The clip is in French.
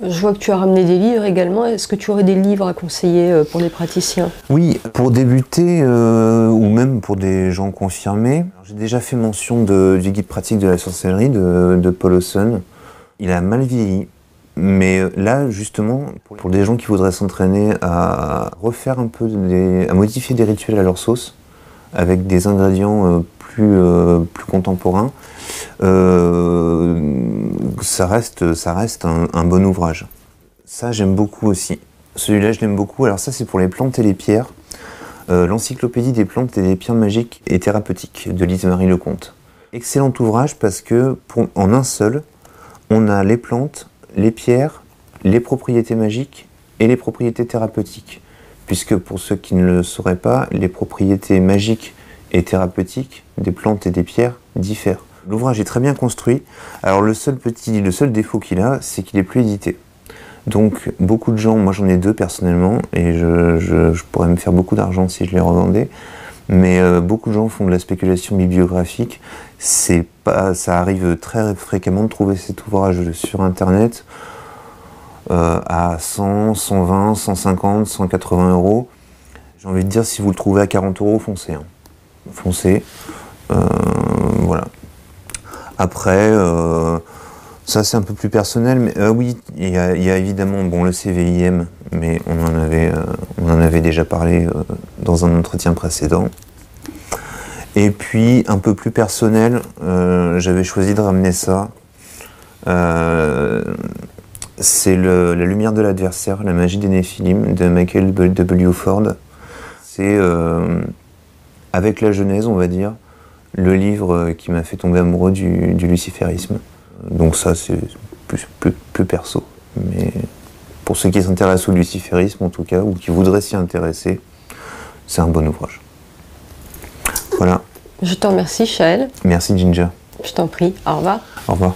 Je vois que tu as ramené des livres également. Est-ce que tu aurais des livres à conseiller pour les praticiens? Oui, pour débuter ou même pour des gens confirmés, j'ai déjà fait mention du guide pratique de la sorcellerie de Paul Hawson. Il a mal vieilli, mais là justement, pour des gens qui voudraient s'entraîner à refaire un peu, à modifier des rituels à leur sauce, avec des ingrédients plus contemporains, ça reste un bon ouvrage. Ça, j'aime beaucoup aussi. Celui-là, je l'aime beaucoup. Alors ça, c'est pour les plantes et les pierres. L'encyclopédie des plantes et des pierres magiques et thérapeutiques de Lise-Marie Lecomte. Excellent ouvrage parce que, en un seul, on a les plantes, les pierres, les propriétés magiques et les propriétés thérapeutiques. Puisque, pour ceux qui ne le sauraient pas, les propriétés magiques et thérapeutiques des plantes et des pierres diffèrent. L'ouvrage est très bien construit. Alors le seul défaut qu'il a, c'est qu'il n'est plus édité. Donc beaucoup de gens, moi j'en ai 2 personnellement, et je pourrais me faire beaucoup d'argent si je les revendais, mais beaucoup de gens font de la spéculation bibliographique. Ça arrive très fréquemment de trouver cet ouvrage sur internet à 100, 120, 150, 180 euros. J'ai envie de dire, si vous le trouvez à 40 euros, foncez. Hein. Foncez. Voilà. Après, ça c'est un peu plus personnel, mais oui, il y a évidemment le CVIM, mais on en avait déjà parlé dans un entretien précédent. Et puis, un peu plus personnel, j'avais choisi de ramener ça. C'est La lumière de l'adversaire, la magie des Néphilim, de Michael W. Ford. C'est, avec la Genèse, on va dire, le livre qui m'a fait tomber amoureux du luciférisme. Donc ça, c'est plus perso. Mais pour ceux qui s'intéressent au luciférisme, en tout cas, ou qui voudraient s'y intéresser, c'est un bon ouvrage. Voilà. Je te remercie, Shael. Merci, Ginger. Je t'en prie. Au revoir. Au revoir.